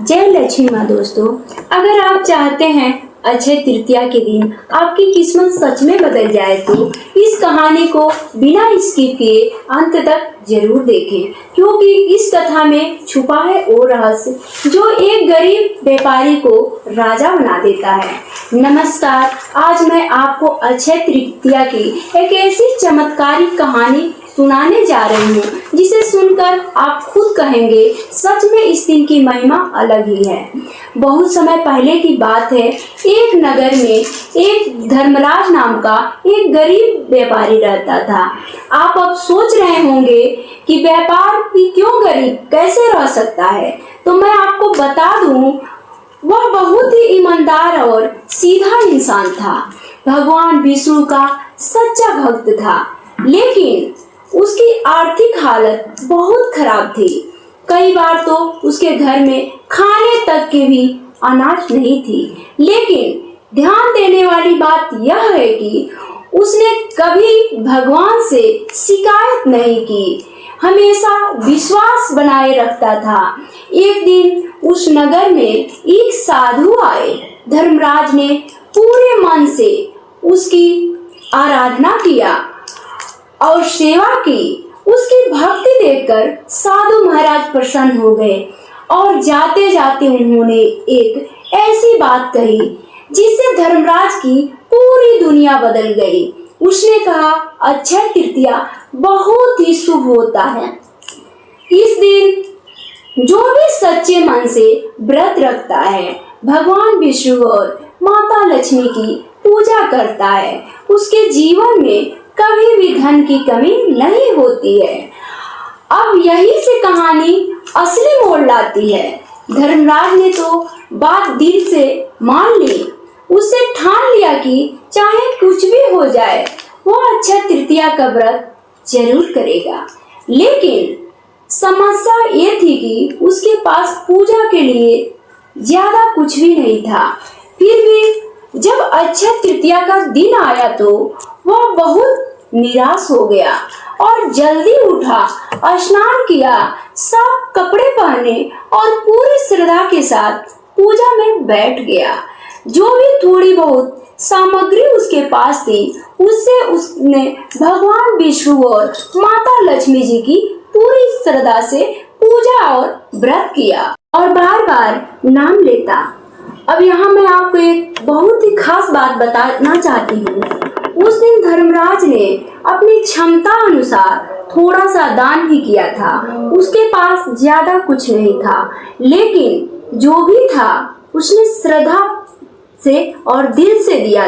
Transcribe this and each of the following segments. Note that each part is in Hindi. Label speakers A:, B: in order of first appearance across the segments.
A: जय लक्ष्मी माँ। दोस्तों, अगर आप चाहते हैं अक्षय तृतीया के दिन आपकी किस्मत सच में बदल जाए तो इस कहानी को बिना स्किप किए अंत तक जरूर देखें, क्योंकि इस कथा में छुपा है वो रहस्य जो एक गरीब व्यापारी को राजा बना देता है। नमस्कार, आज मैं आपको अक्षय तृतीया की एक ऐसी चमत्कारिक कहानी सुनाने जा रही हूँ जिसे सुनकर आप खुद कहेंगे सच में इस दिन की महिमा अलग ही है। बहुत समय पहले की बात है, एक नगर में एक धर्मराज नाम का एक गरीब व्यापारी रहता था। आप अब सोच रहे होंगे कि व्यापार ही क्यों गरीब कैसे रह सकता है, तो मैं आपको बता दूं, वह बहुत ही ईमानदार और सीधा इंसान था। भगवान विष्णु का सच्चा भक्त था, लेकिन उसकी आर्थिक हालत बहुत खराब थी। कई बार तो उसके घर में खाने तक के भी अनाज नहीं थी। लेकिन ध्यान देने वाली बात यह है कि उसने कभी भगवान से शिकायत नहीं की, हमेशा विश्वास बनाए रखता था। एक दिन उस नगर में एक साधु आए। धर्मराज ने पूरे मन से उसकी आराधना किया और सेवा की। उसकी भक्ति देखकर साधु महाराज प्रसन्न हो गए और जाते जाते उन्होंने एक ऐसी बात कही जिससे धर्मराज की पूरी दुनिया बदल गई। उसने कहा, अक्षय तृतीया बहुत ही शुभ होता है। इस दिन जो भी सच्चे मन से व्रत रखता है, भगवान विष्णु और माता लक्ष्मी की पूजा करता है, उसके जीवन में कभी भी धन की कमी नहीं होती है। अब यही से कहानी असली मोड़ लाती है। धर्मराज ने तो बात दिल से मान ली। उससे ठान लिया कि चाहे कुछ भी हो जाए वो अक्षय तृतीया का व्रत जरूर करेगा। लेकिन समस्या ये थी कि उसके पास पूजा के लिए ज्यादा कुछ भी नहीं था। फिर भी जब अक्षय तृतीया का दिन आया तो वह बहुत निराश हो गया और जल्दी उठा, स्नान किया, साफ कपड़े पहने और पूरी श्रद्धा के साथ पूजा में बैठ गया। जो भी थोड़ी बहुत सामग्री उसके पास थी, उससे उसने भगवान विष्णु और माता लक्ष्मी जी की पूरी श्रद्धा से पूजा और व्रत किया और बार बार नाम लेता। अब यहाँ मैं आपको एक बहुत ही खास बात बताना चाहती हूँ। उस दिन धर्मराज ने अपनी क्षमता अनुसार थोड़ा सा दान भी किया था। उसके पास ज्यादा कुछ नहीं था, लेकिन जो भी था उसने श्रद्धा से और दिल से दिया।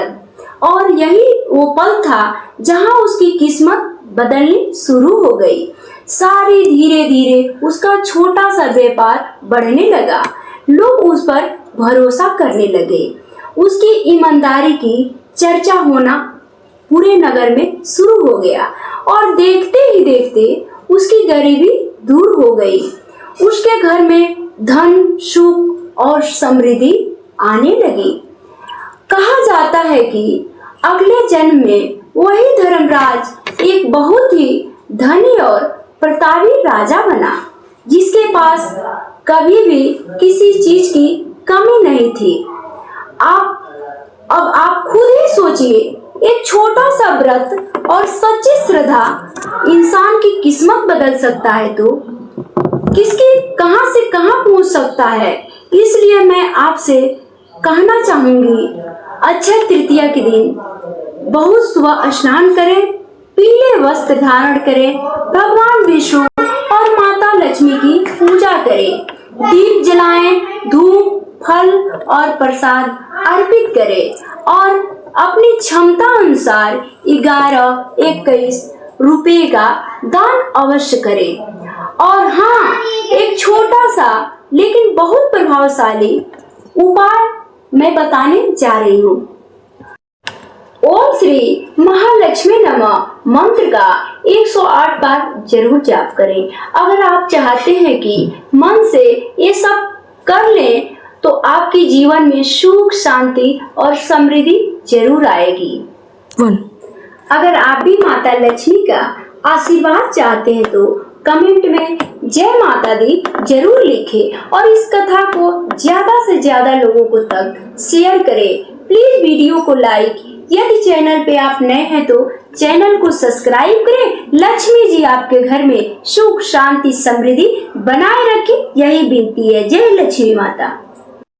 A: और यही वो पल था जहां उसकी किस्मत बदलनी शुरू हो गई। सारे धीरे धीरे उसका छोटा सा व्यापार बढ़ने लगा। लोग उस पर भरोसा करने लगे। उसकी ईमानदारी की चर्चा होना पूरे नगर में शुरू हो गया और देखते ही देखते उसकी गरीबी दूर हो गई। उसके घर में धन, सुख और समृद्धि आने लगी। कहा जाता है कि अगले जन्म में वही धर्मराज एक बहुत ही धनी और प्रतापी राजा बना, जिसके पास कभी भी किसी चीज की कमी नहीं थी। अब आप खुद ही सोचिए, एक छोटा सा व्रत और सच्ची श्रद्धा इंसान की किस्मत बदल सकता है तो किसकी कहां से कहां पहुंच सकता है। इसलिए मैं आपसे कहना चाहूंगी, अक्षय तृतीया के दिन बहुत सुबह स्नान करें, पीले वस्त्र धारण करें, भगवान विष्णु और माता लक्ष्मी की पूजा करें, दीप जलाएं, धूप, फल और प्रसाद अर्पित करें और अपनी क्षमता अनुसार 11-21 रुपए का दान अवश्य करें। और हाँ, एक छोटा सा लेकिन बहुत प्रभावशाली उपाय मैं बताने जा रही हूँ। ओम श्री महालक्ष्मी नमः मंत्र का 108 बार जरूर जाप करें। अगर आप चाहते हैं कि मन से ये सब कर लें तो आपके जीवन में सुख, शांति और समृद्धि जरूर आएगी। अगर आप भी माता लक्ष्मी का आशीर्वाद चाहते हैं तो कमेंट में जय माता दी जरूर लिखें और इस कथा को ज्यादा से ज्यादा लोगों को तक शेयर करें। प्लीज वीडियो को लाइक, यदि चैनल पे आप नए हैं तो चैनल को सब्सक्राइब करें। लक्ष्मी जी आपके घर में सुख शांति समृद्धि बनाए रखें, यही विनती है। जय लक्ष्मी माता।